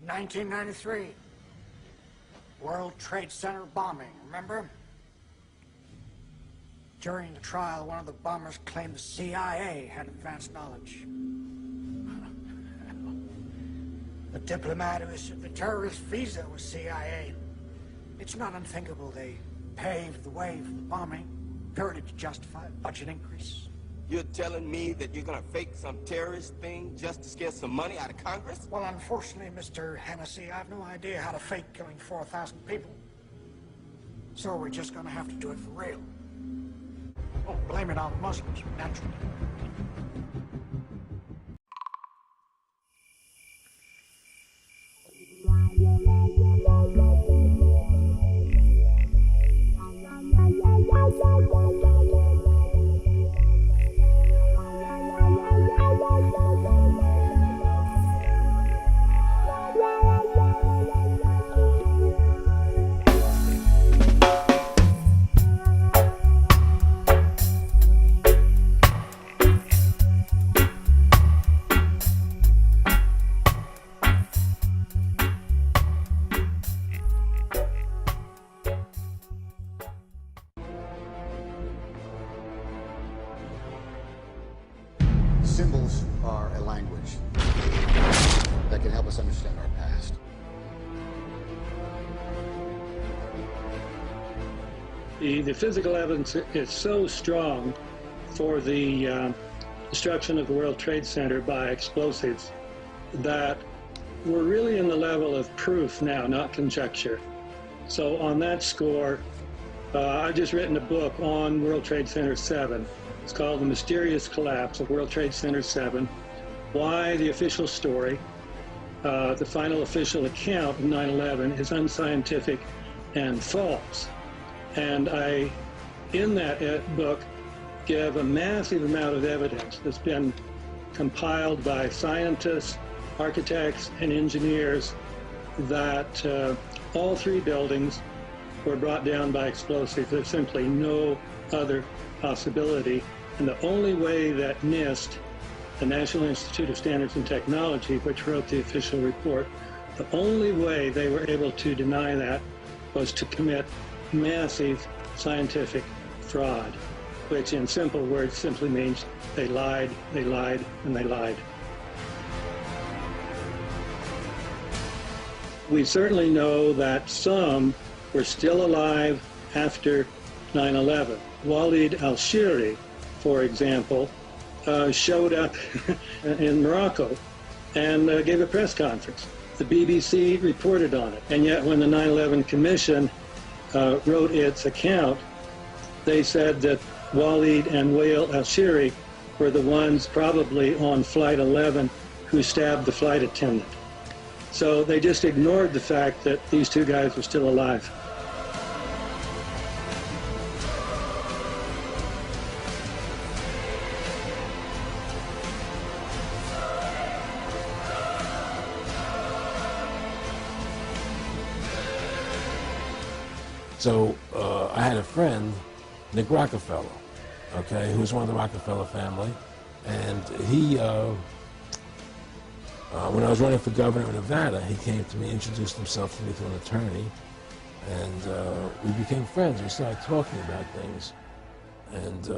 1993. World Trade Center bombing, remember? During the trial, one of the bombers claimed the CIA had advanced knowledge. The diplomat who issued the terrorist visa was CIA. It's not unthinkable they paved the way for the bombing, purely to justify a budget increase. You're telling me that you're gonna fake some terrorist thing just to scare some money out of Congress? Well, unfortunately, Mr. Hennessy, I have no idea how to fake killing 4,000 people. So we're just gonna have to do it for real. Oh, blame it on Muslims, naturally. Symbols are a language that can help us understand our past. The physical evidence is so strong for the destruction of the World Trade Center by explosives that we're really in the level of proof now, not conjecture. So on that score, I've just written a book on World Trade Center 7. It's called The Mysterious Collapse of World Trade Center 7, Why the Official Story, the final official account of 9/11 is unscientific and false. And I, in that book, give a massive amount of evidence that's been compiled by scientists, architects, and engineers that all three buildings were brought down by explosives. There's simply no other possibility. And the only way that NIST, the National Institute of Standards and Technology, which wrote the official report, the only way they were able to deny that was to commit massive scientific fraud, which in simple words simply means they lied, and they lied. We certainly know that some were still alive after 9/11. Walid al-Shiri, for example, showed up in Morocco and gave a press conference. The BBC reported on it, and yet when the 9/11 Commission wrote its account, they said that Walid and Wael al-Shiri were the ones probably on Flight 11 who stabbed the flight attendant. So they just ignored the fact that these two guys were still alive. So I had a friend, Nick Rockefeller, okay, who was one of the Rockefeller family, and he, when I was running for governor of Nevada, he came to me, introduced himself to me to an attorney, and we became friends. We started talking about things, and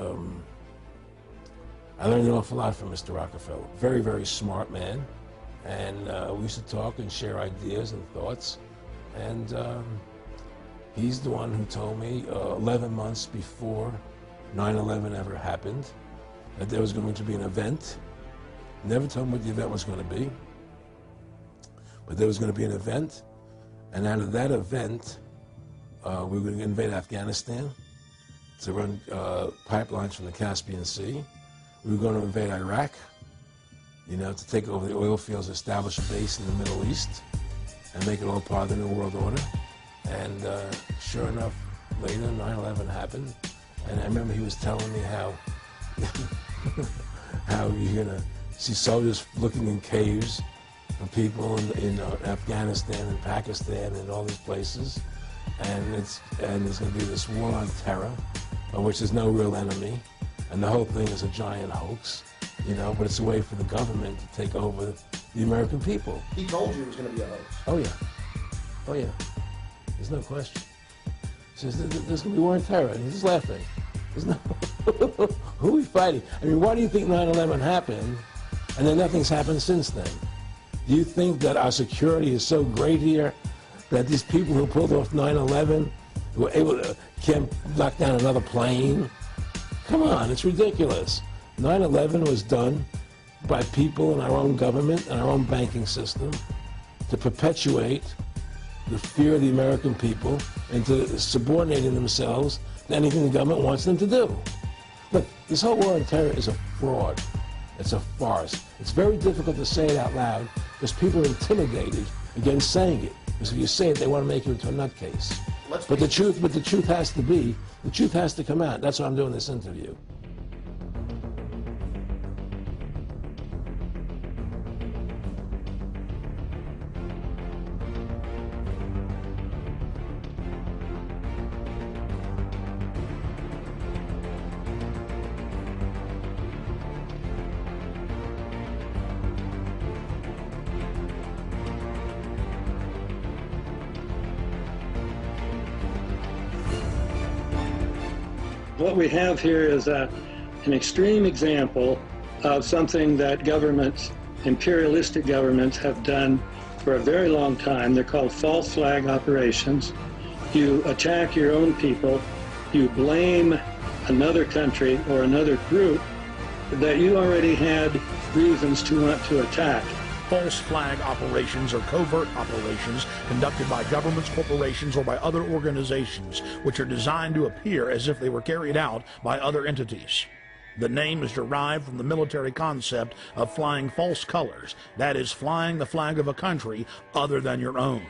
I learned an awful lot from Mr. Rockefeller. Very, very smart man, and we used to talk and share ideas and thoughts, and he's the one who told me 11 months before 9/11 ever happened that there was going to be an event. Never told me what the event was going to be, but there was going to be an event, and out of that event, we were going to invade Afghanistan to run pipelines from the Caspian Sea. We were going to invade Iraq, you know, to take over the oil fields, establish a base in the Middle East, and make it all part of the New World Order. And sure enough, later 9/11 happened, and I remember he was telling me how how you're gonna see soldiers looking in caves and people in Afghanistan and Pakistan and all these places, and there's gonna be this war on terror, of which there's no real enemy, and the whole thing is a giant hoax, you know. But it's a way for the government to take over the American people. He told you it was going to be a hoax. Oh, yeah. Oh, yeah. There's no question. He says, there's going to be war on terror. And he's just laughing. There's no... Who are we fighting? I mean, why do you think 9/11 happened and then nothing's happened since then? Do you think that our security is so great here that these people who pulled off 9/11 were able to can't knock down another plane? Come on, it's ridiculous. 9/11 was done by people in our own government and our own banking system to perpetuate the fear of the American people and to subordinating themselves to anything the government wants them to do. Look, this whole war on terror is a fraud. It's a farce. It's very difficult to say it out loud because people are intimidated against saying it. Because if you say it, they want to make you into a nutcase. But the truth has to come out. That's why I'm doing this interview. What we have here is an extreme example of something that governments, imperialistic governments, have done for a very long time. They're called false flag operations. You attack your own people, you blame another country or another group that you already had reasons to want to attack. False flag operations are covert operations conducted by governments, corporations, or by other organizations which are designed to appear as if they were carried out by other entities. The name is derived from the military concept of flying false colors, that is, flying the flag of a country other than your own.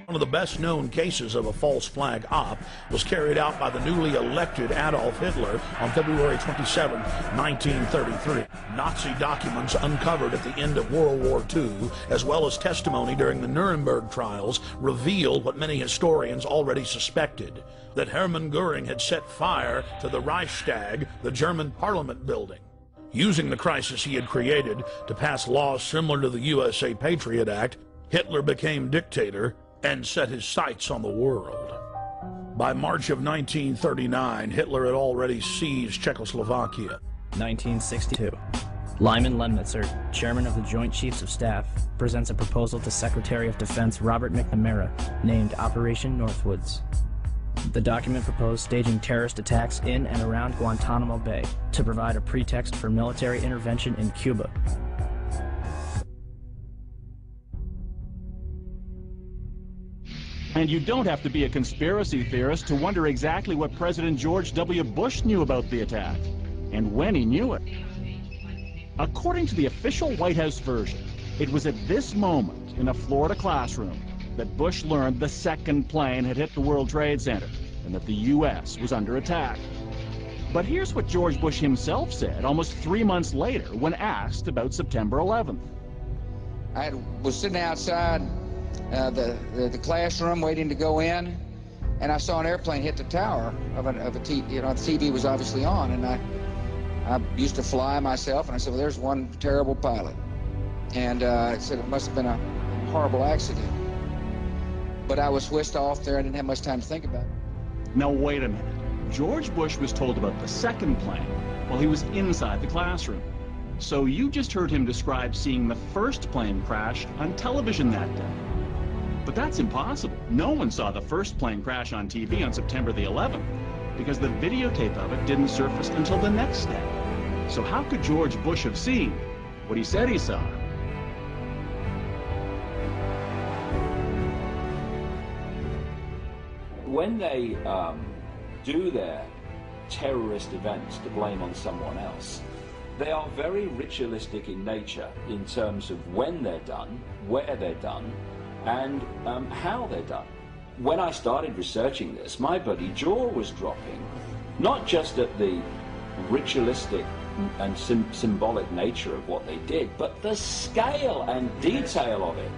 One of the best-known cases of a false flag op was carried out by the newly elected Adolf Hitler on February 27, 1933. Nazi documents uncovered at the end of World War II, as well as testimony during the Nuremberg trials, revealed what many historians already suspected, that Hermann Goering had set fire to the Reichstag, the German parliament building. Using the crisis he had created to pass laws similar to the USA Patriot Act, Hitler became dictator and set his sights on the world. By March of 1939, Hitler had already seized Czechoslovakia. 1962. Lyman Lemnitzer, chairman of the Joint Chiefs of Staff, presents a proposal to Secretary of Defense Robert McNamara, named Operation Northwoods. The document proposed staging terrorist attacks in and around Guantanamo Bay to provide a pretext for military intervention in Cuba. And you don't have to be a conspiracy theorist to wonder exactly what President George W. Bush knew about the attack, and when he knew it. According to the official White House version, it was at this moment in a Florida classroom that Bush learned the second plane had hit the World Trade Center and that the U.S. was under attack. But here's what George Bush himself said almost 3 months later when asked about September 11th. I was sitting outside the classroom waiting to go in, and I saw an airplane hit the tower of a TV. You know, the TV was obviously on, and I used to fly myself, and I said, well, there's one terrible pilot. And I said it must have been a horrible accident. But I was whisked off there. I didn't have much time to think about it. Now wait a minute. George Bush was told about the second plane while he was inside the classroom. So you just heard him describe seeing the first plane crash on television that day. But that's impossible. No one saw the first plane crash on TV on September the 11th because the videotape of it didn't surface until the next day. So how could George Bush have seen what he said he saw? When they do their terrorist events to blame on someone else, they are very ritualistic in nature in terms of when they're done, where they're done, and how they're done. When I started researching this, my bloody jaw was dropping, not just at the ritualistic and symbolic nature of what they did, but the scale and detail of it.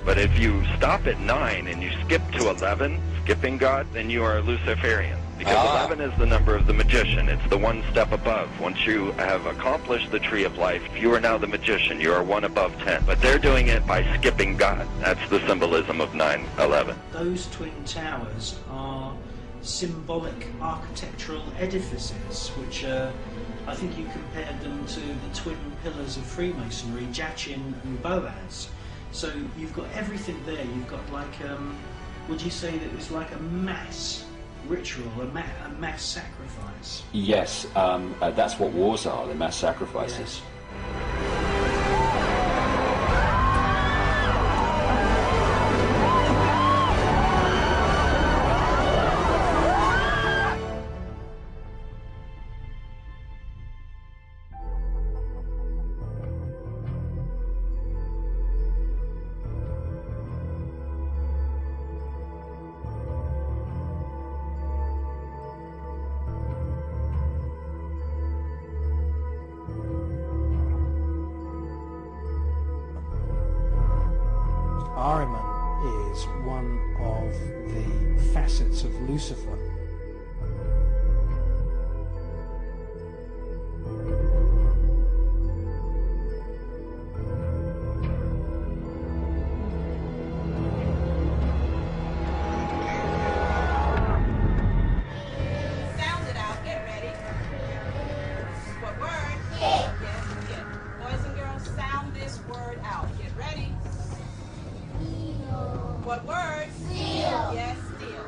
But if you stop at 9 and you skip to 11, skipping God, then you are a Luciferian. Because 11 is the number of the magician. It's the one step above. Once you have accomplished the tree of life, you are now the magician. You are one above 10. But they're doing it by skipping God. That's the symbolism of 9/11. Those twin towers are symbolic architectural edifices, which I think you compared them to the twin pillars of Freemasonry, Jachin and Boaz. So you've got everything there. You've got like, would you say that it was like a mass ritual, a mass sacrifice? Yes, that's what wars are, the mass sacrifices. Yes. Ahriman is one of the facets of Lucifer. Sound it out. Get ready. What word? Yes, yes. Boys and girls, sound this word out. Get ready. What word? Steal. Yes, steal.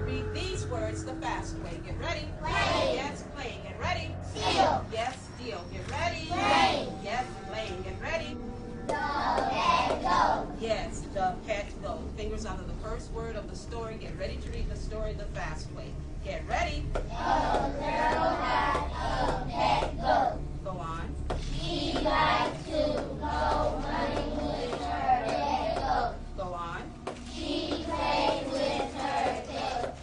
Read these words the fast way. Get ready. Play. Yes, play. Get ready. Steal. Yes, steal. Get ready. Play. Yes, play. Get ready. Dove and go. Yes, dove, cat, go. Fingers onto the first word of the story. Get ready to read the story the fast way. Get ready. The girl had a pet goat. Go on. She likes to go running with her pet goat. Go on. She played with her tail.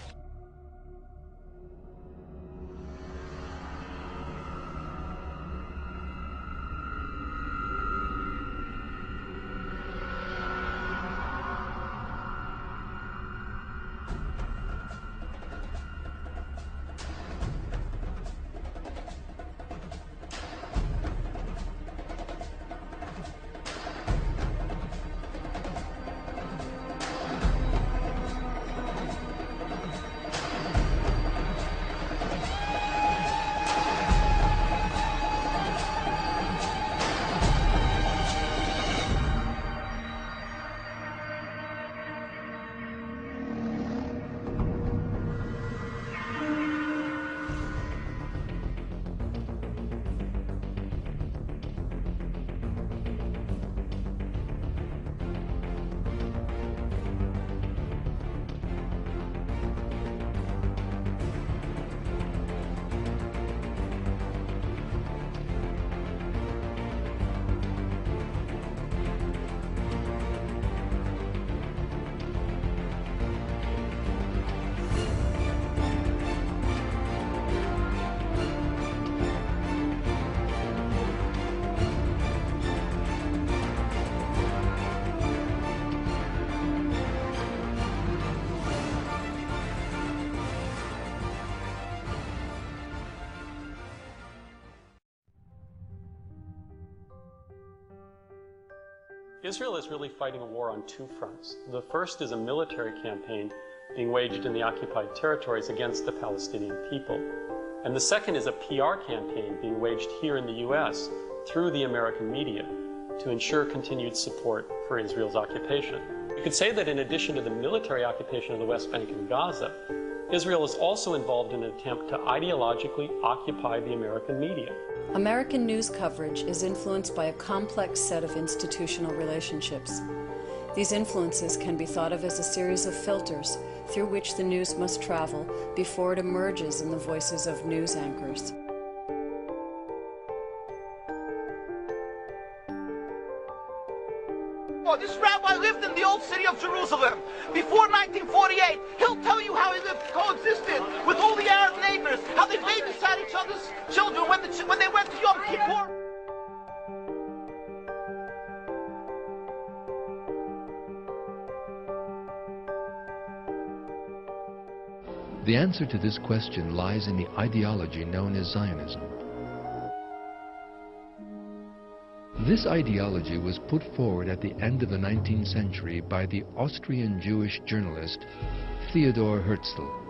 Israel is really fighting a war on two fronts. The first is a military campaign being waged in the occupied territories against the Palestinian people. And the second is a PR campaign being waged here in the U.S. through the American media to ensure continued support for Israel's occupation. You could say that in addition to the military occupation of the West Bank and Gaza, Israel is also involved in an attempt to ideologically occupy the American media. American news coverage is influenced by a complex set of institutional relationships. These influences can be thought of as a series of filters through which the news must travel before it emerges in the voices of news anchors. Oh, this rabbi lived in the old city of Jerusalem. Before 1948, he'll tell you how he coexisted with all the Arab neighbors, how they babysat each other's children when they went to Yom Kippur. The answer to this question lies in the ideology known as Zionism. This ideology was put forward at the end of the 19th century by the Austrian Jewish journalist Theodor Herzl.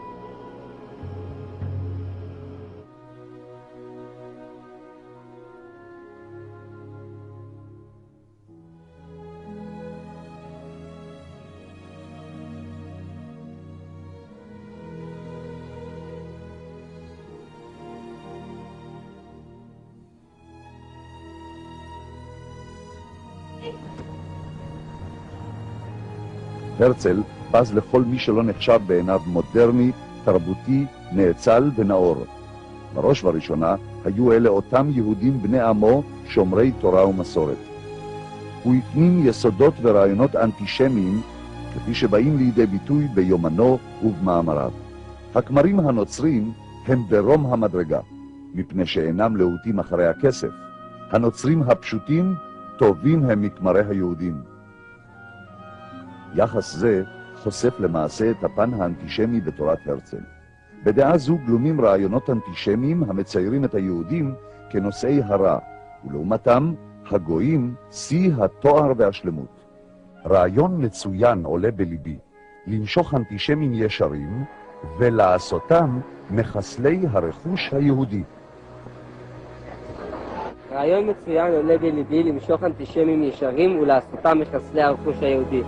הרצל בז לכל מי שלא נחשב בעיניו מודרני, תרבותי, נאצל ונאור. בראש ובראשונה היו אלה אותם יהודים בני עמו שומרי תורה ומסורת. הוא הפנים יסודות ורעיונות אנטישמיים כפי שבאים לידי ביטוי ביומנו ובמאמריו. הכמרים הנוצרים הם ברום המדרגה, מפני שאינם להוטים אחרי הכסף. הנוצרים הפשוטים טובים הם מכמרי היהודים. יחס זה חושף למעשה את הפן האנטישמי בתורת הרצל. בדעה זו גלומים רעיונות אנטישמיים המציירים את היהודים כנושאי הרע, ולעומתם הגויים שיא התואר והשלמות. רעיון מצוין עולה בליבי, למשוך אנטישמים ישרים ולעשותם מחסלי הרכוש היהודי. רעיון מצוין עולה בליבי למשוך אנטישמים ישרים ולעשותם מחסלי הרכוש היהודי.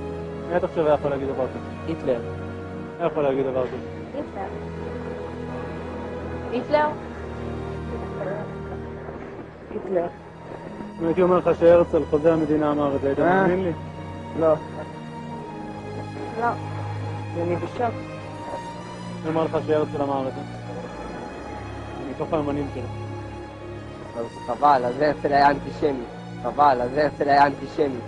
מי אתה חושב יכול להגיד דבר כזה? היטלר. מי יכול להגיד דבר כזה? היטלר. היטלר? היטלר. אם הייתי אומר לך שהרצל חוזה המדינה אמר את זה, היית מאמין לי? לא. לא. אני בשוק. אני אומר לך שהרצל אמר את זה. אני מתוך האמנים שלו. אז חבל, אז הרצל היה אנטישמי. חבל, אז הרצל היה אנטישמי.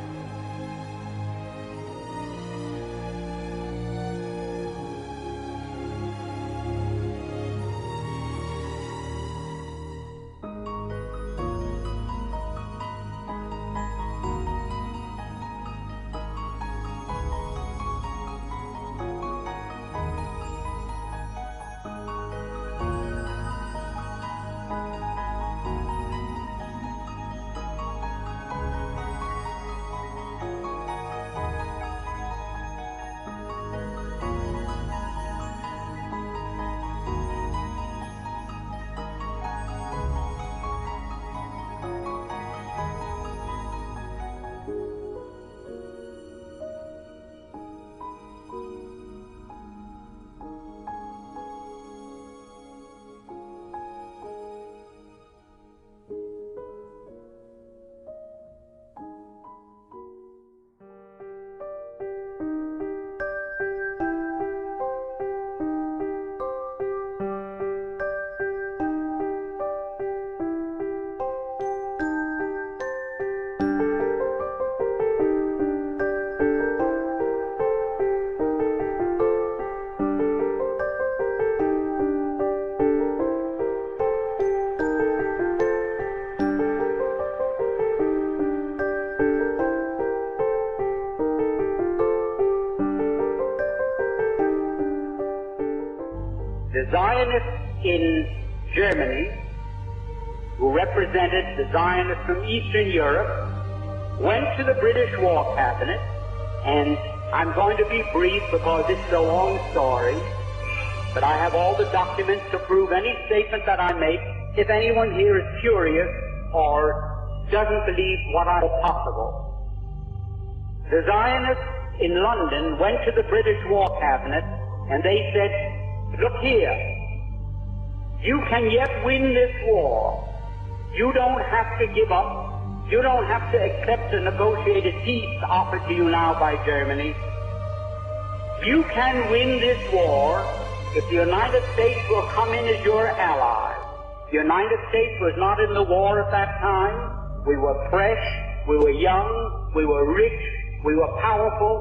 Zionists in Germany, who represented the Zionists from Eastern Europe, went to the British War Cabinet, and I'm going to be brief because it's a long story, but I have all the documents to prove any statement that I make if anyone here is curious or doesn't believe what I know possible. The Zionists in London went to the British War Cabinet, and they said, look here, you can yet win this war. You don't have to give up. You don't have to accept a negotiated peace offered to you now by Germany. You can win this war if the United States will come in as your ally. The United States was not in the war at that time. We were fresh, we were young, we were rich, we were powerful.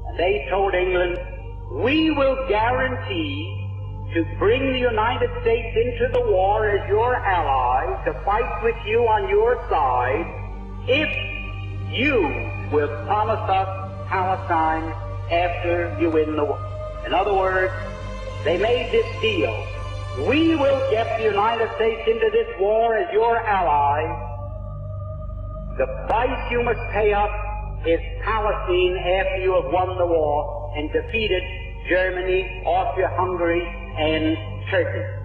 And they told England, we will guarantee to bring the United States into the war as your ally, to fight with you on your side, if you will promise us Palestine after you win the war. In other words, they made this deal. We will get the United States into this war as your ally. The price you must pay us is Palestine after you have won the war and defeated Germany, Austria-Hungary, and Turkey.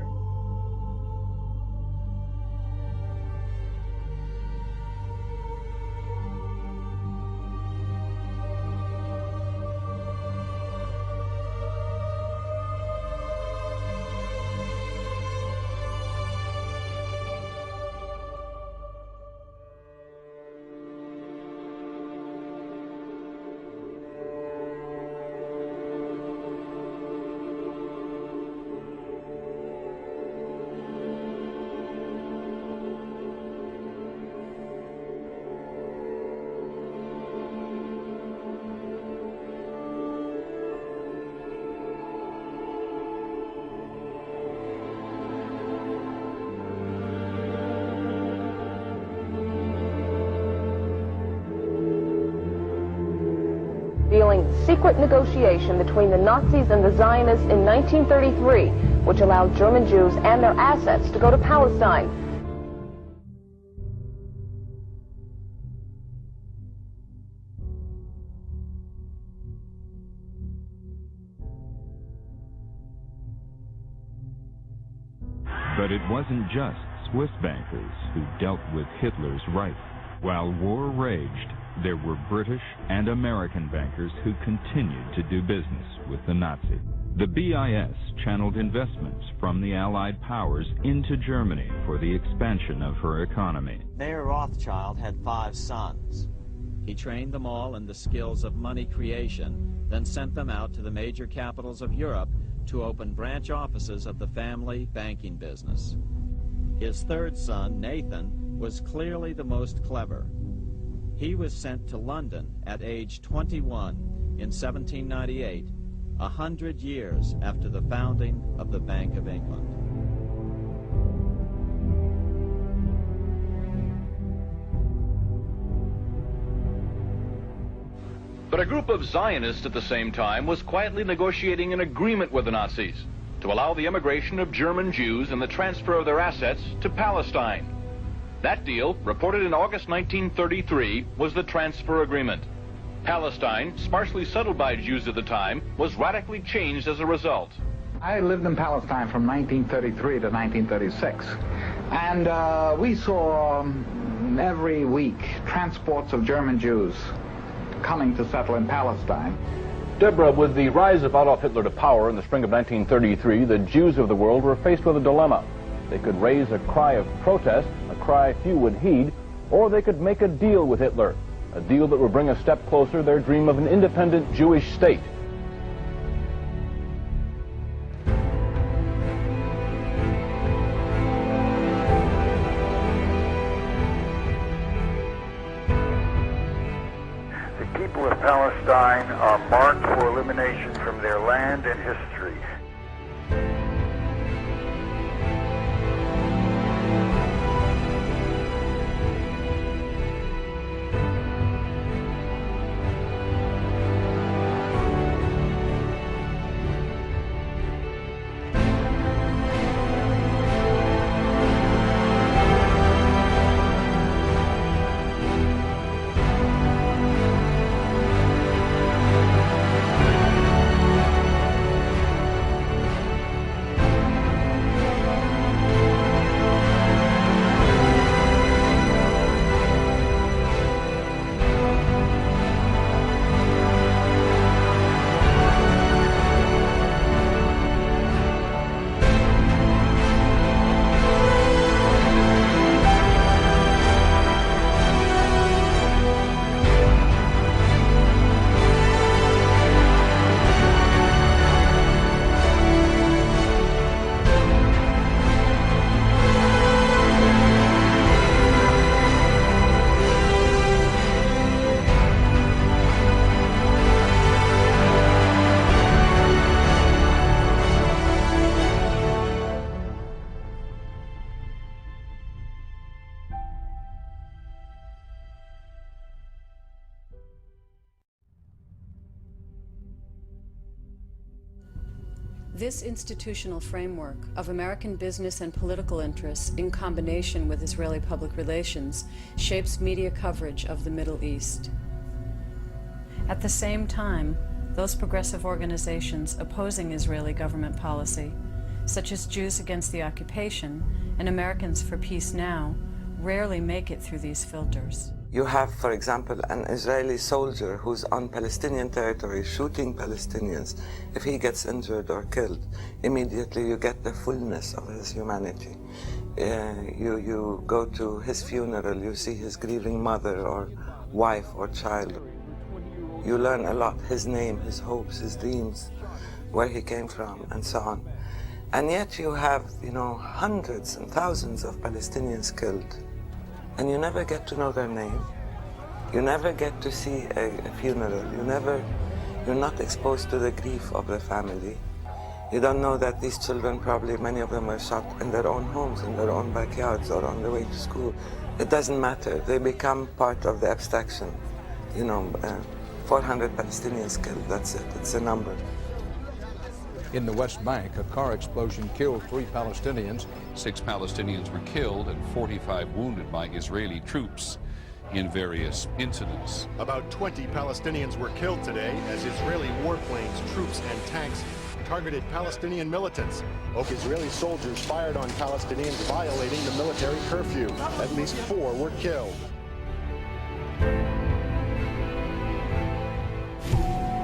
revealing secret negotiation between the Nazis and the Zionists in 1933, which allowed German Jews and their assets to go to Palestine. But it wasn't just Swiss bankers who dealt with Hitler's Reich. While war raged, there were British and American bankers who continued to do business with the Nazis. The BIS channeled investments from the Allied powers into Germany for the expansion of her economy. Mayer Rothschild had 5 sons. He trained them all in the skills of money creation, then sent them out to the major capitals of Europe to open branch offices of the family banking business. His 3rd son, Nathan, was clearly the most clever. He was sent to London at age 21 in 1798, 100 years after the founding of the Bank of England. But a group of Zionists at the same time was quietly negotiating an agreement with the Nazis to allow the immigration of German Jews and the transfer of their assets to Palestine. That deal, reported in August 1933, was the transfer agreement. Palestine, sparsely settled by Jews at the time, was radically changed as a result. I lived in Palestine from 1933 to 1936, and we saw every week transports of German Jews coming to settle in Palestine. Deborah, with the rise of Adolf Hitler to power in the spring of 1933, the Jews of the world were faced with a dilemma. They could raise a cry of protest, a cry few would heed, or they could make a deal with Hitler, a deal that would bring a step closer their dream of an independent Jewish state. The people of Palestine are marked for elimination from their land and history. This institutional framework of American business and political interests in combination with Israeli public relations shapes media coverage of the Middle East. At the same time, those progressive organizations opposing Israeli government policy, such as Jews Against the Occupation and Americans for Peace Now, rarely make it through these filters. You have, for example, an Israeli soldier who's on Palestinian territory shooting Palestinians. If he gets injured or killed, immediately you get the fullness of his humanity. You go to his funeral, you see his grieving mother or wife or child. You learn a lot, his name, his hopes, his dreams, where he came from, and so on. And yet you have, hundreds and thousands of Palestinians killed. And you never get to know their name. You never get to see a funeral. You're not exposed to the grief of the family. You don't know that these children, probably many of them were shot in their own homes, in their own backyards, or on the way to school. It doesn't matter. They become part of the abstraction. 400 Palestinians killed, that's it. It's a number. In the West Bank, a car explosion killed 3 Palestinians. 6 Palestinians were killed and 45 wounded by Israeli troops in various incidents. About 20 Palestinians were killed today as Israeli warplanes, troops, and tanks targeted Palestinian militants. Israeli soldiers fired on Palestinians violating the military curfew. At least 4 were killed.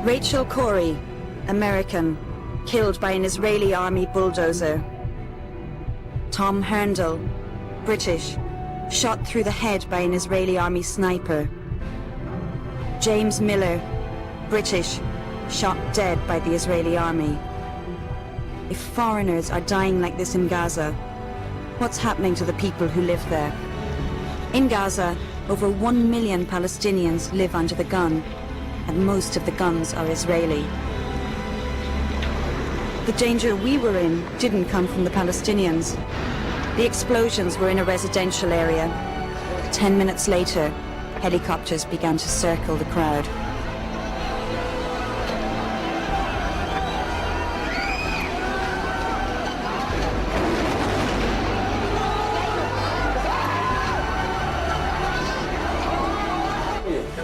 Rachel Corrie, American, killed by an Israeli army bulldozer. Tom Herndl, British, shot through the head by an Israeli army sniper. James Miller, British, shot dead by the Israeli army. If foreigners are dying like this in Gaza, what's happening to the people who live there? In Gaza, over 1 million Palestinians live under the gun, and most of the guns are Israeli. The danger we were in didn't come from the Palestinians. The explosions were in a residential area. 10 minutes later, helicopters began to circle the crowd.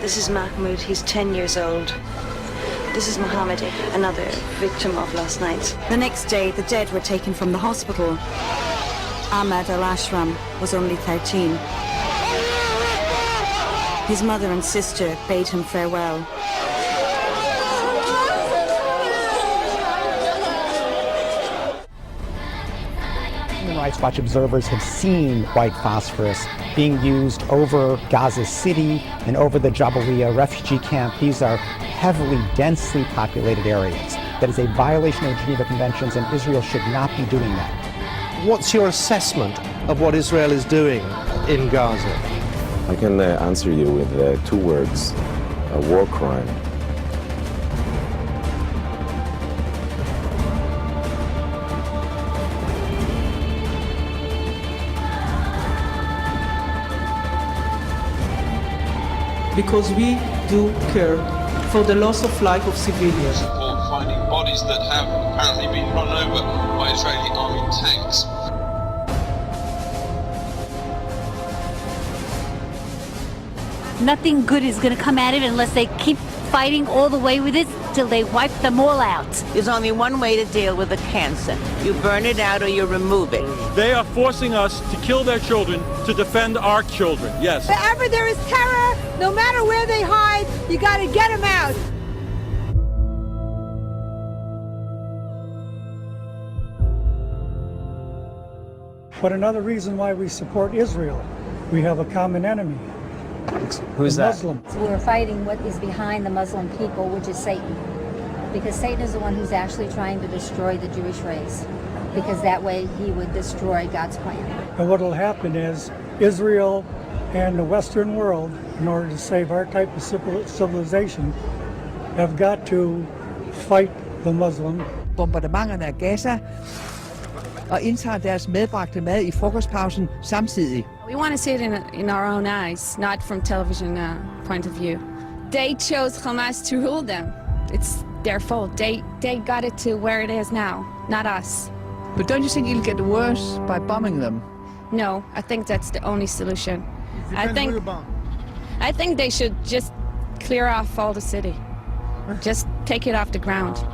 This is Mahmoud, he's 10 years old. This is Mohammed, another victim of last night. The next day, the dead were taken from the hospital. Ahmad al-Ashram was only 13. His mother and sister bade him farewell. Human Rights Watch observers have seen white phosphorus being used over Gaza City and over the Jabalia refugee camp. These are heavily, densely populated areas. That is a violation of the Geneva Conventions, and Israel should not be doing that. What's your assessment of what Israel is doing in Gaza? I can answer you with 2 words: a war crime. Because we do care for the loss of life of civilians. Support finding bodies that have apparently been run over by Israeli army tanks. Nothing good is going to come out of it unless they keep fighting all the way with it till they wipe them all out. There's only one way to deal with the cancer. You burn it out or you remove it. They are forcing us to kill their children to defend our children, yes. Wherever there is terror, no matter where they hide, you got to get them out. But another reason why we support Israel, we have a common enemy. Who's that? Muslims. We're fighting what is behind the Muslim people, which is Satan. Because Satan is the one who's actually trying to destroy the Jewish race. Because that way he would destroy God's plan. And what will happen is Israel and the Western world, in order to save our type of civilization, have got to fight the Muslim. Bombardementerne af Gaza og indtager deres medbragte mad i frokostpausen samtidig. We want to see it in our own eyes, not from television point of view. They chose Hamas to rule them. It's their fault. They got it to where it is now. not us. But don't you think it'll get worse by bombing them? No, I think that's the only solution. I think they should just clear off all the city. Just take it off the ground.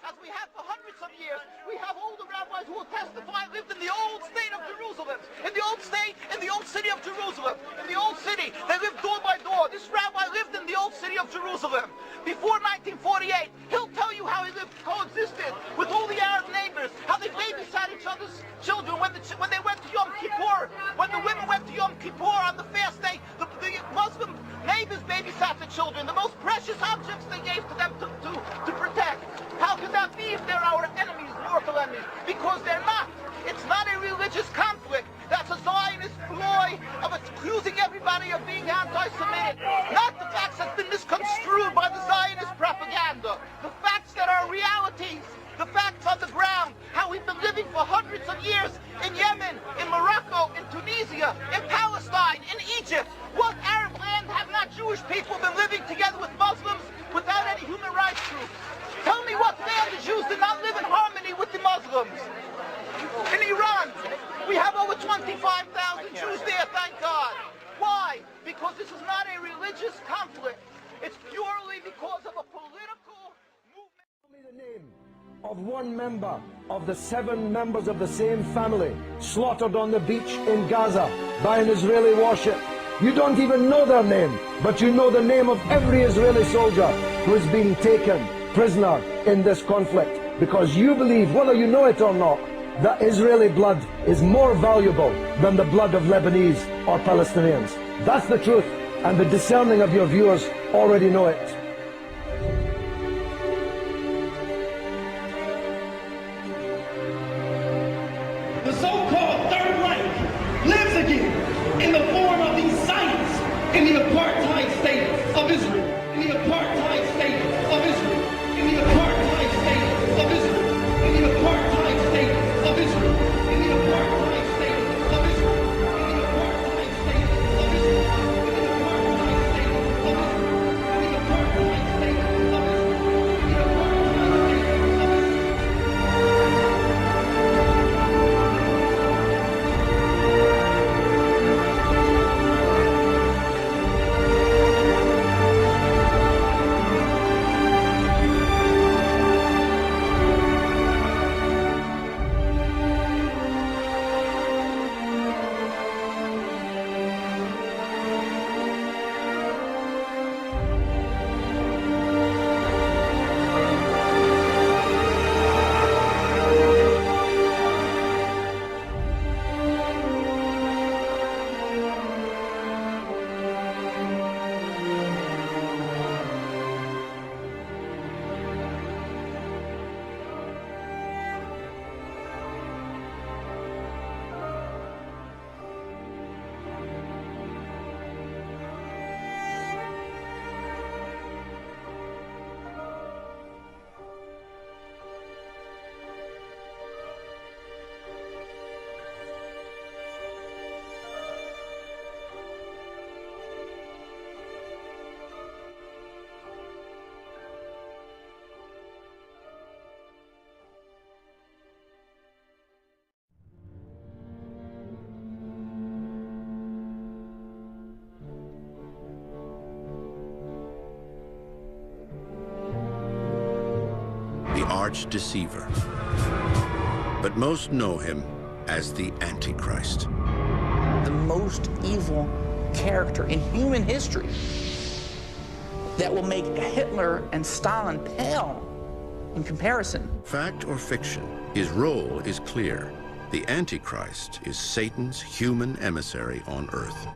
As we have for hundreds of years, we have all the rabbis who will testify lived in the old state of Jerusalem, in the old state, in the old city of Jerusalem, in the old city. They lived door by door. This rabbi lived in the old city of Jerusalem. Before 1948, he'll tell you how he lived, coexisted with all the Arab neighbors, how they babysat each other's children when they went to Yom Kippur, when the women went to Yom Kippur on the fast day, the Muslim neighbors babysat the children, the most precious objects they gave to them to protect. How could that be if they're our enemies, mortal enemies? Because they're not. It's not a religious conflict. That's a Zionist ploy of accusing everybody of being anti-Semitic. Not the facts that's been misconstrued by the Zionist propaganda. The facts that are realities. The facts on the ground. How we've been living for hundreds of years in Yemen, in Morocco, in Tunisia, in Palestine, in Egypt. What Arab land have not Jewish people been living together with Muslims without any human rights groups? Tell me what land the Jews did not live in harmony with the Muslims. In Iran, we have over 25,000 Jews there, thank God. Why? Because this is not a religious conflict. It's purely because of a political movement. Tell me the name of one member of the 7 members of the same family slaughtered on the beach in Gaza by an Israeli warship. You don't even know their name, but you know the name of every Israeli soldier who is being taken prisoner in this conflict, because you believe, whether you know it or not, that Israeli blood is more valuable than the blood of Lebanese or Palestinians. That's the truth, and the discerning of your viewers already know it. The so-called Third Reich lives again in the form of these Zionists in the apartheid state of Israel. In the apartheid state of Israel. In the apartheid state of Israel. In the apartheid state of Israel. In the apartheid state of Israel. In the apartheid state of Israel. In the apartheid state of Israel. In the apartheid state of Israel. In the apartheid state of Israel. arch deceiver. But most know him as the Antichrist. The most evil character in human history that will make Hitler and Stalin pale in comparison. Fact or fiction, his role is clear. The Antichrist is Satan's human emissary on Earth.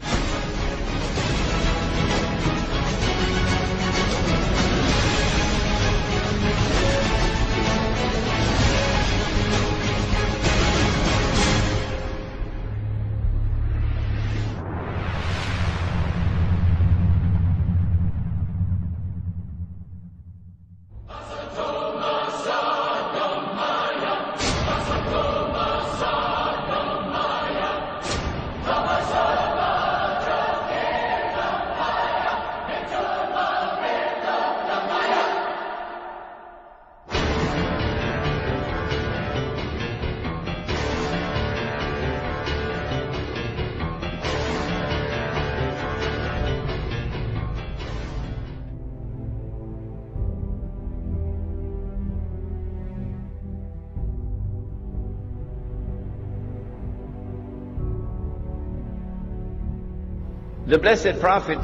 The blessed Prophet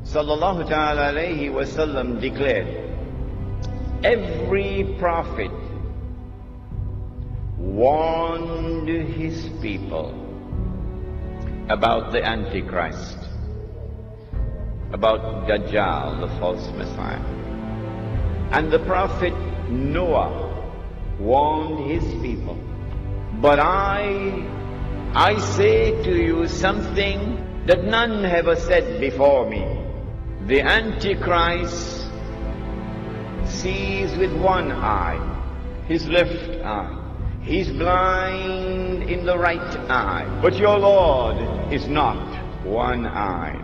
sallallahu ta'ala alayhi wasallam declared, every prophet warned his people about the Antichrist, about Dajjal, the false Messiah. And the Prophet Noah warned his people. But I say to you something that none have said before me. The Antichrist sees with one eye, his left eye. He's blind in the right eye. But your Lord is not one-eyed.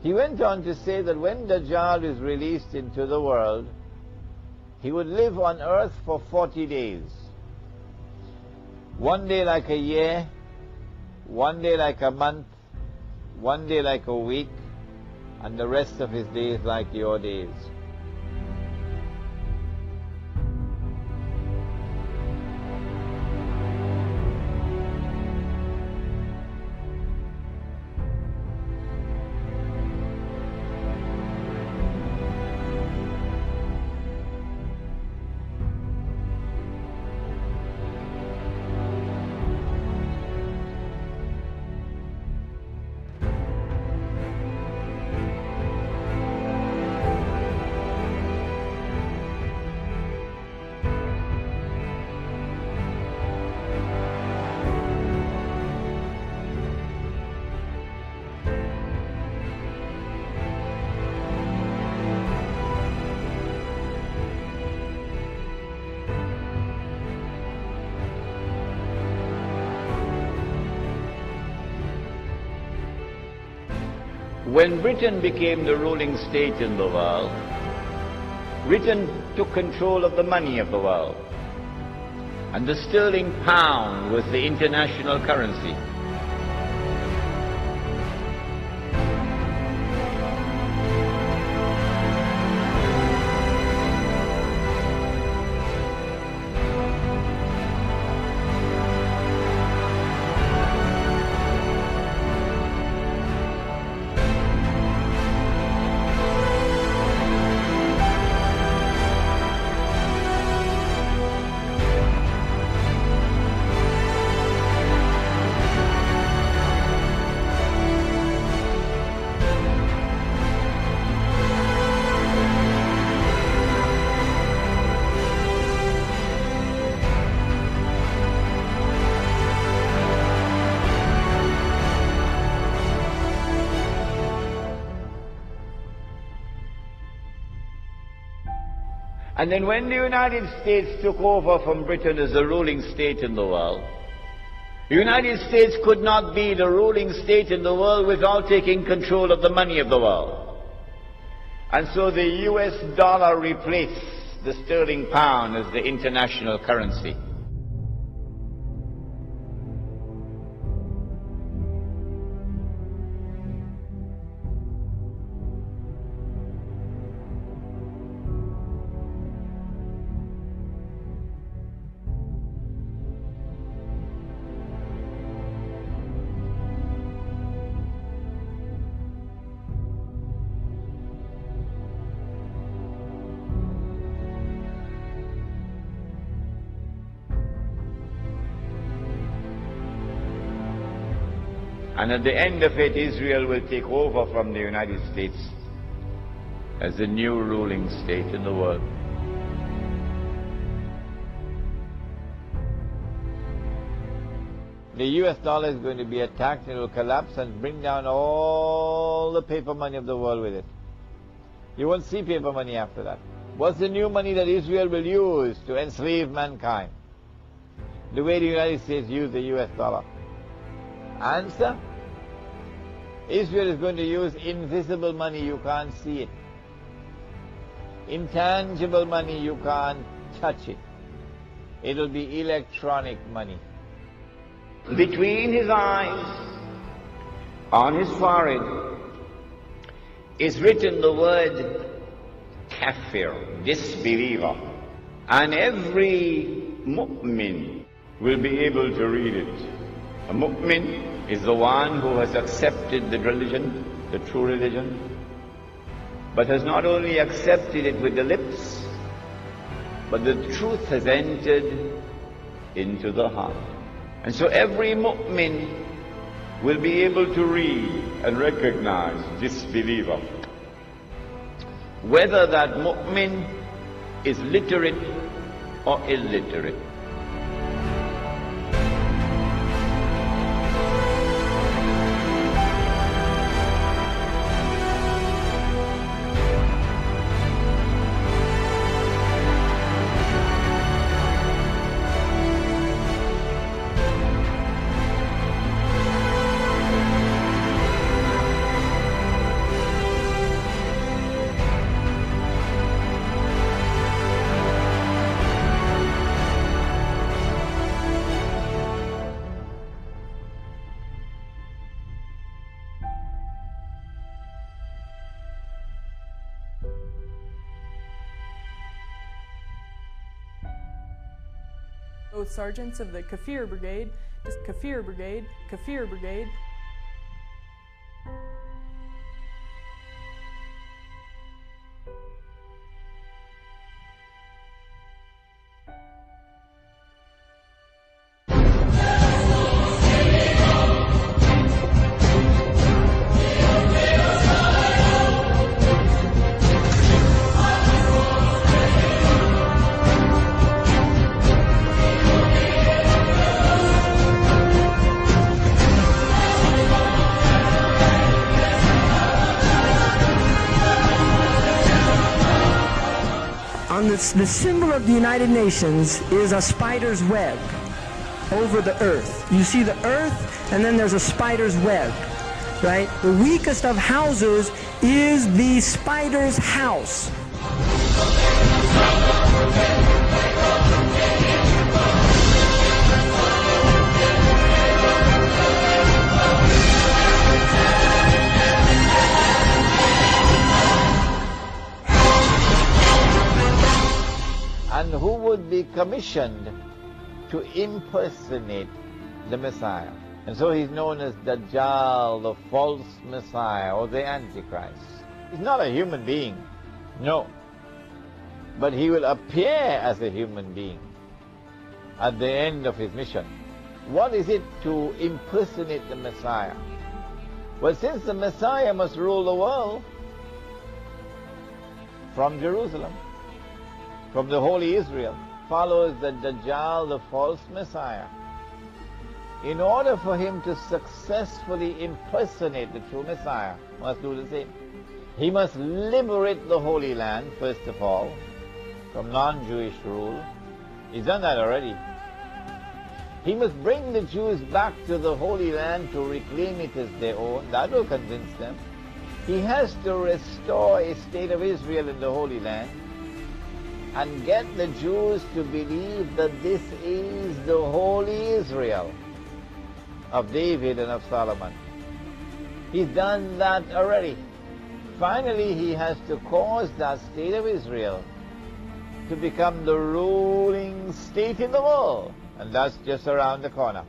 He went on to say that when Dajjal is released into the world, he would live on earth for 40 days. One day like a year, one day like a month, one day like a week, and the rest of his days like your days. When Britain became the ruling state in the world, Britain took control of the money of the world. And the sterling pound was the international currency. And then when the United States took over from Britain as the ruling state in the world, the United States could not be the ruling state in the world without taking control of the money of the world. And so the US dollar replaced the sterling pound as the international currency. And at the end of it, Israel will take over from the United States as the new ruling state in the world. The US dollar is going to be attacked and it will collapse and bring down all the paper money of the world with it. You won't see paper money after that. What's the new money that Israel will use to enslave mankind? The way the United States used the US dollar. Answer? Israel is going to use invisible money, you can't see it. Intangible money, you can't touch it. It'll be electronic money. Between his eyes, on his forehead, is written the word kafir, disbeliever. And every mu'min will be able to read it. A mu'min is the one who has accepted the religion, the true religion, but has not only accepted it with the lips, but the truth has entered into the heart. And so every mu'min will be able to read and recognize disbeliever. Whether that mu'min is literate or illiterate. Both sergeants of the Kafir Brigade, Kafir Brigade, Kafir Brigade. The symbol of the United Nations is a spider's web over the earth. You see the earth, and then there's a spider's web, right? The weakest of houses is the spider's house. And who would be commissioned to impersonate the Messiah. And so he's known as Dajjal, the false Messiah, or the Antichrist. He's not a human being, no. But he will appear as a human being at the end of his mission. What is it to impersonate the Messiah? Well, since the Messiah must rule the world from Jerusalem, from the Holy Israel, follows the Dajjal, the false Messiah. In order for him to successfully impersonate the true Messiah, must do the same. He must liberate the Holy Land, first of all, from non-Jewish rule. He's done that already. He must bring the Jews back to the Holy Land to reclaim it as their own. That will convince them. He has to restore a state of Israel in the Holy Land and get the Jews to believe that this is the Holy Israel of David and of Solomon. He's done that already. Finally, he has to cause that state of Israel to become the ruling state in the world. And that's just around the corner.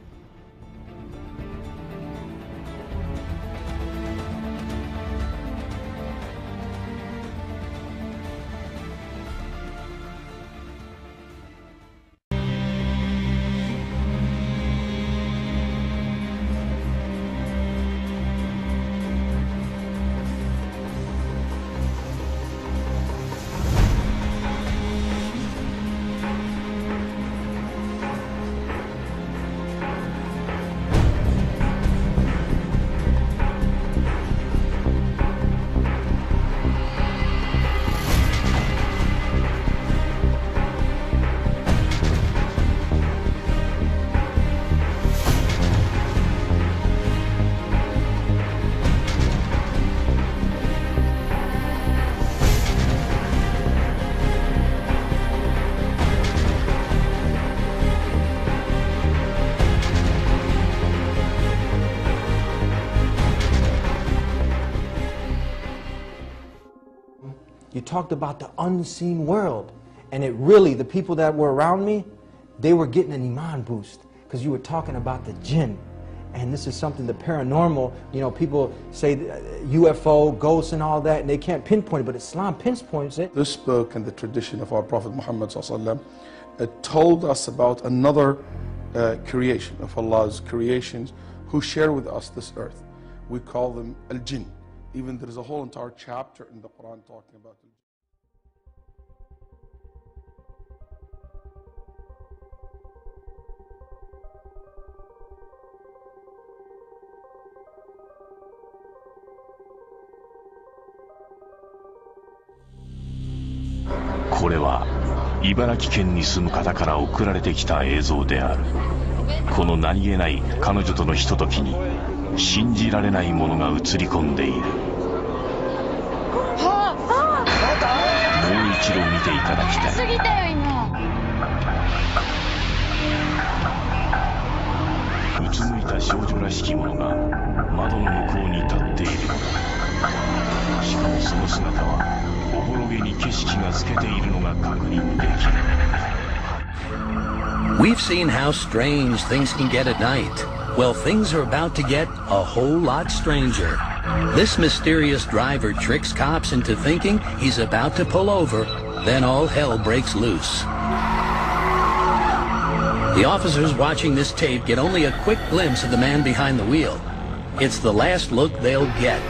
You talked about the unseen world. And it really, the people that were around me, they were getting an iman boost because you were talking about the jinn. And this is something, the paranormal, you know, people say UFO, ghosts and all that, and they can't pinpoint it, but Islam pinpoints it. This book and the tradition of our Prophet Muhammad ﷺ, told us about another creation of Allah's creations who share with us this earth. We call them al-jinn. Even there is a whole entire chapter in the Quran talking about al-jinn.これは茨城県に住む方から送られてきた映像である。この何気ない彼女とのひとときに信じられないものが映り込んでいる。もう一度見ていただきたい。過ぎたよ今。うつむいた少女らしきものが窓の向こうに立っている。しかもその姿はおぼろげに景色が透けているのが確認できる。We've seen how strange things can get at night. Well, things are about to get a whole lot stranger. This mysterious driver tricks cops into thinking he's about to pull over, then all hell breaks loose. The officers watching this tape get only a quick glimpse of the man behind the wheel. It's the last look they'll get.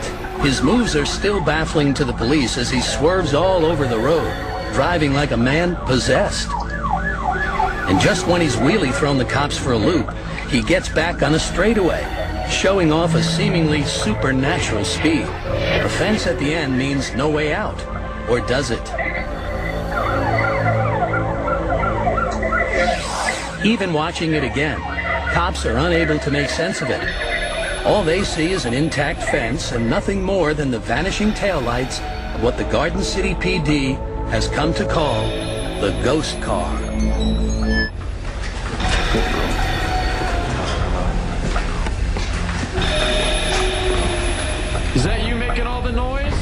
His moves are still baffling to the police as he swerves all over the road, driving like a man possessed. And just when he's really thrown the cops for a loop, he gets back on a straightaway, showing off a seemingly supernatural speed. A fence at the end means no way out, or does it? Even watching it again, cops are unable to make sense of it. All they see is an intact fence and nothing more than the vanishing taillights of what the Garden City PD has come to call the ghost car. Is that you making all the noise?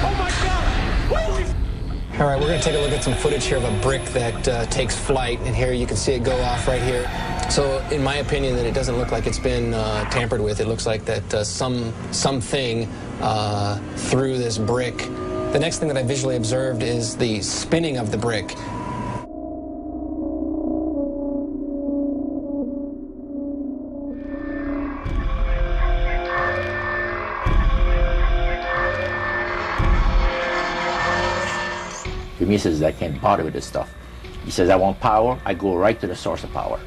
Oh my God! All right, we're going to take a look at some footage here of a brick that takes flight, and here you can see it go off right here. So, in my opinion, that it doesn't look like it's been tampered with. It looks like that something threw this brick. The next thing that I visually observed is the spinning of the brick. He says, I can't bother with this stuff. He says, I want power, I go right to the source of power.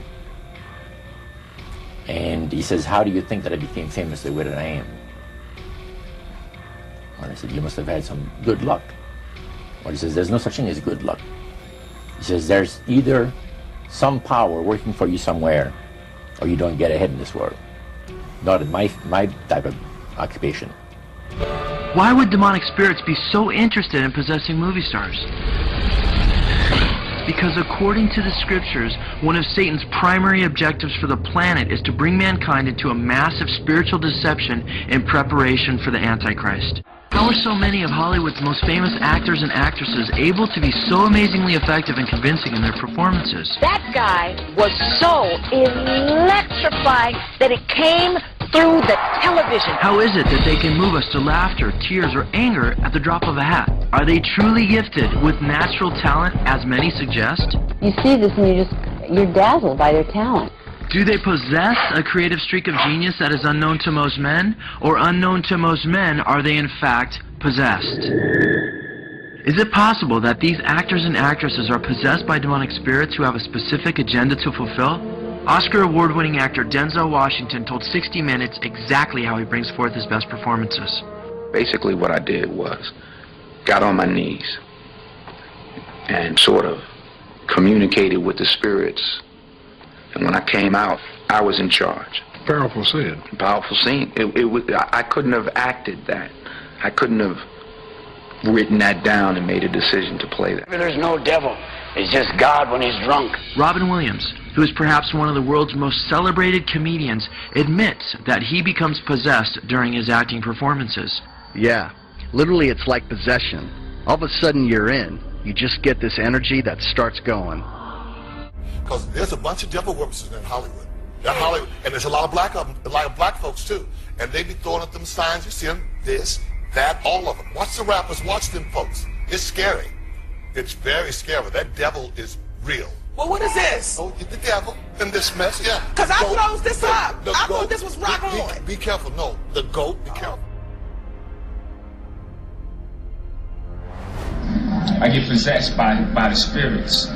And he says, how do you think that I became famous the way that I am? And I said, you must have had some good luck. Well, he says, there's no such thing as good luck. He says, there's either some power working for you somewhere, or you don't get ahead in this world. Not in my type of occupation. Why would demonic spirits be so interested in possessing movie stars? Because according to the scriptures, one of Satan's primary objectives for the planet is to bring mankind into a massive spiritual deception in preparation for the Antichrist. How are so many of Hollywood's most famous actors and actresses able to be so amazingly effective and convincing in their performances? That guy was so electrifying that it came through the television. How is it that they can move us to laughter, tears, or anger at the drop of a hat? Are they truly gifted with natural talent, as many suggest? You see this and you're dazzled by their talent. Do they possess a creative streak of genius that is unknown to most men? Or unknown to most men, are they in fact possessed? Is it possible that these actors and actresses are possessed by demonic spirits who have a specific agenda to fulfill? Oscar award-winning actor Denzel Washington told 60 Minutes exactly how he brings forth his best performances. Basically what I did was got on my knees and sort of communicated with the spirits. And when I came out, I was in charge. Powerful scene. Powerful scene. I couldn't have acted that. I couldn't have written that down and made a decision to play that. There's no devil. It's just God when he's drunk. Robin Williams, who is perhaps one of the world's most celebrated comedians, admits that he becomes possessed during his acting performances. Yeah, Literally, it's like possession. All of a sudden, you're in. You just get this energy that starts going. Because there's a bunch of devil worshippers in Hollywood. And there's a lot of black folks too. And they be throwing up them signs. You see them, this, that, all of them. Watch the rappers, watch them folks. It's scary. It's very scary. That devil is real. Well, what is this? Oh, the devil in this mess, yeah. Because I closed this up. I thought this was rock on. Be careful. No, the goat, be careful. I get possessed by the spirits.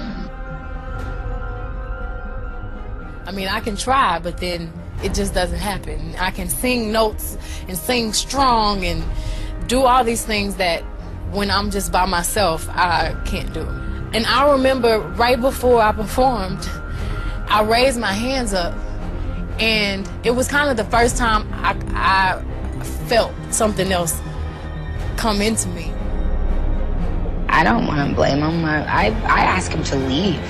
I mean, I can try, but then it just doesn't happen. I can sing notes and sing strong and do all these things that when I'm just by myself, I can't do. And I remember right before I performed, I raised my hands up, and it was kind of the first time I felt something else come into me. I don't want to blame him. I ask him to leave,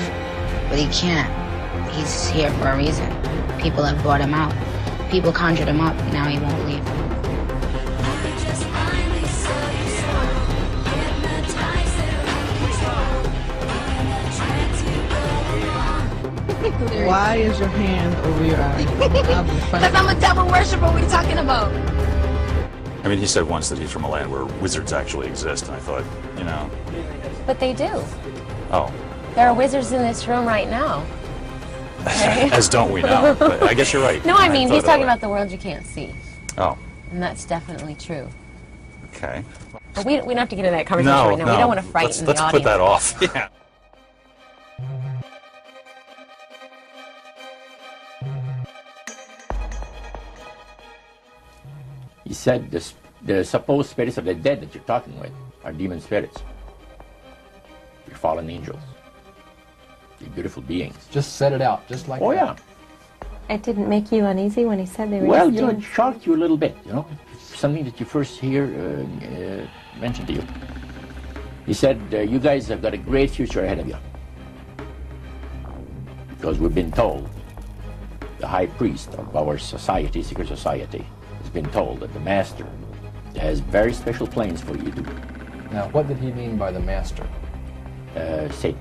but he can't. He's here for a reason. People have brought him out. People conjured him up. Now he won't leave. Why is your hand over your eye? Because I'm a devil worshiper. What are you talking about? I mean, he said once that he's from a land where wizards actually exist, and I thought, you know. But they do. Oh. There are wizards in this room right now. Okay? As don't we now. But I guess you're right. No, I mean, he's talking about the world you can't see. Oh. And that's definitely true. Okay. But we don't have to get into that conversation right now. No. We don't want to frighten the audience. Let's put that off. Yeah. He said the supposed spirits of the dead that you're talking with are demon spirits. You're fallen angels. You're beautiful beings. Just set it out, just like that. Oh, yeah. It didn't make you uneasy when he said they were Well, just you know, it shocked you a little bit, you know, something that you first hear mentioned to you. He said, you guys have got a great future ahead of you. Because we've been told, the high priest of our society, secret society, has been told that the master has very special plans for you to do. Now, what did he mean by the master? Satan.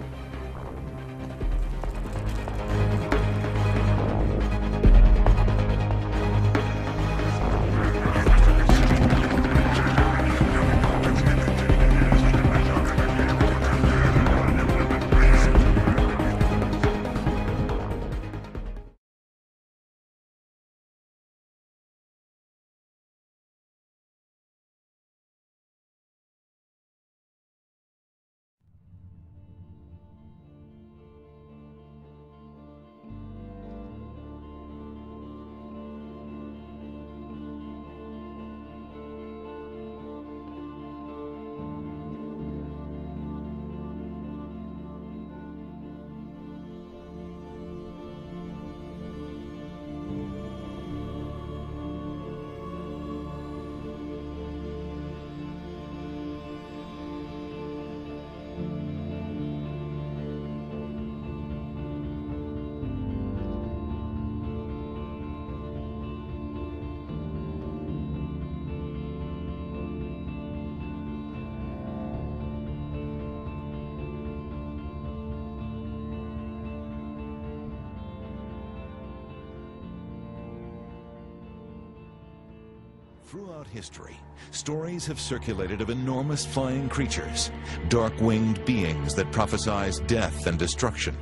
Throughout history, stories have circulated of enormous flying creatures, dark-winged beings that prophesize death and destruction,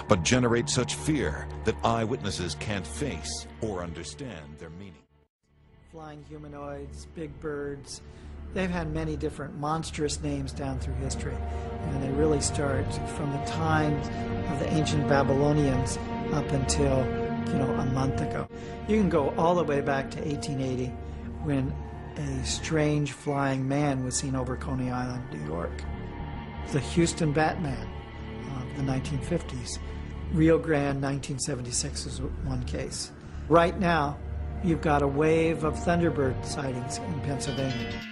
but generate such fear that eyewitnesses can't face or understand their meaning. Flying humanoids, big birds, they've had many different monstrous names down through history, and they really start from the times of the ancient Babylonians up until, a month ago. You can go all the way back to 1880, when a strange flying man was seen over Coney Island, New York. The Houston Batman of the 1950s. Rio Grande, 1976 is one case. Right now, you've got a wave of Thunderbird sightings in Pennsylvania.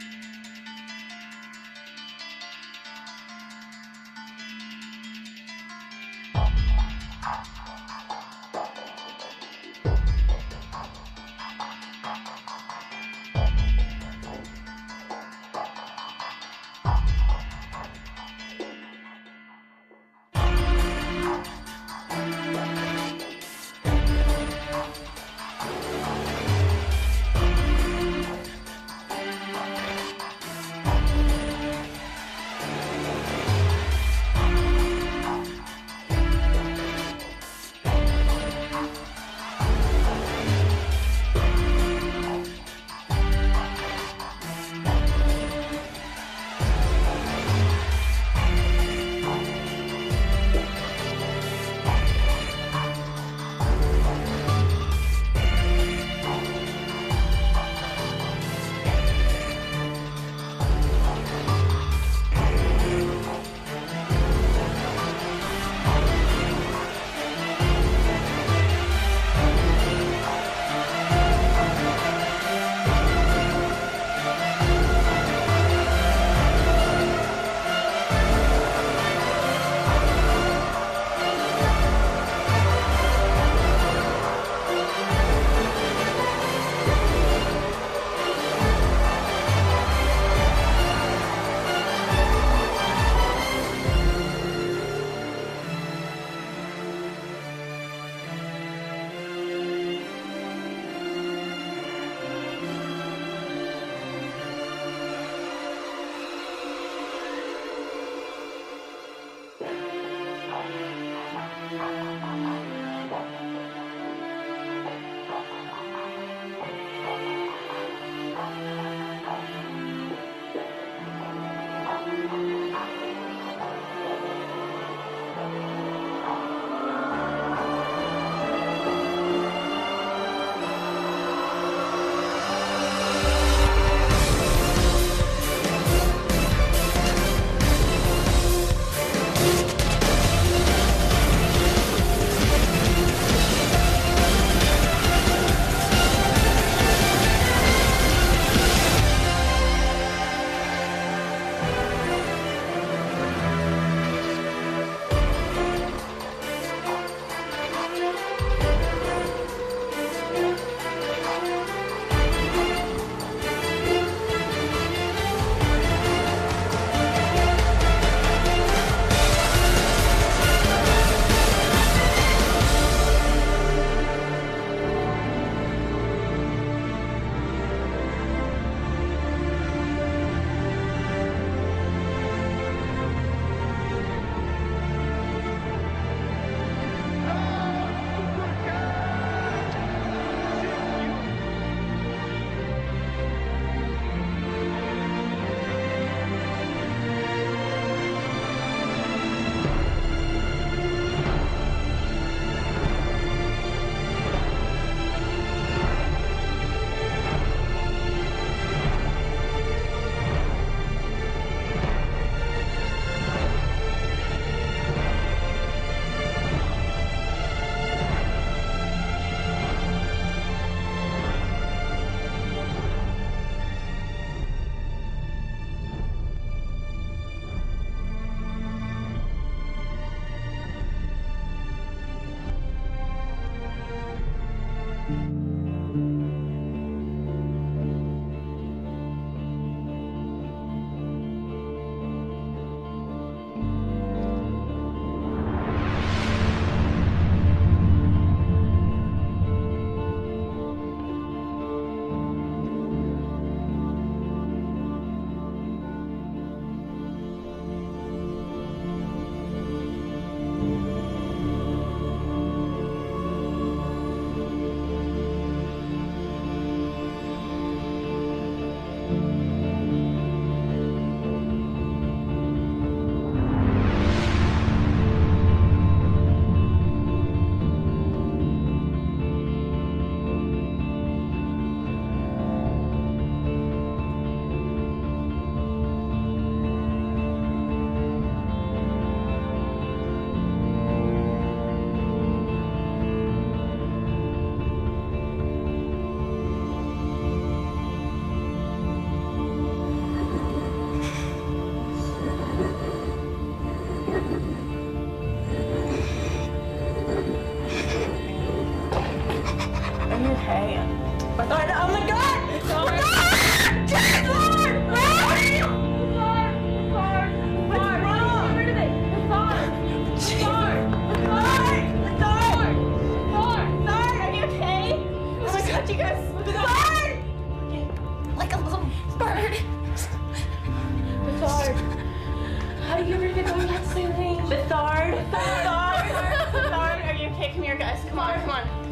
Are you really going to say the name? Bethard. Bethard. Are you okay? Come here, guys. Come on.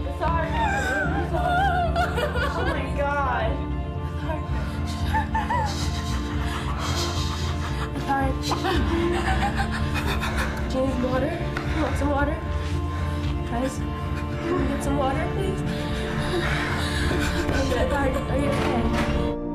Bethard. Oh my God. Bethard. Do you need water? You want some water? Guys, can we get some water, please? Bethard, are you okay?